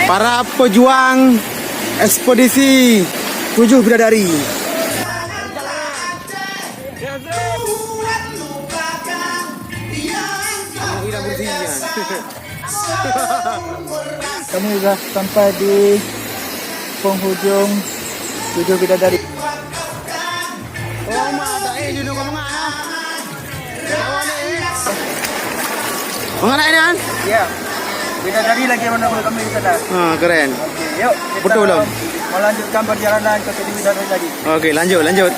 para pejuang ekspedisi 7 Bidadari. Kami sudah sampai di penghujung 7 Bidadari. Oh, ada juga mengana. Mengana ini kan? Ya, Bidadari lagi menunggu kami di sana. Keren. Oke, yuk. Kita Betul belum? melanjutkan perjalanan ke 7 Bidadari lagi. Oke, lanjut.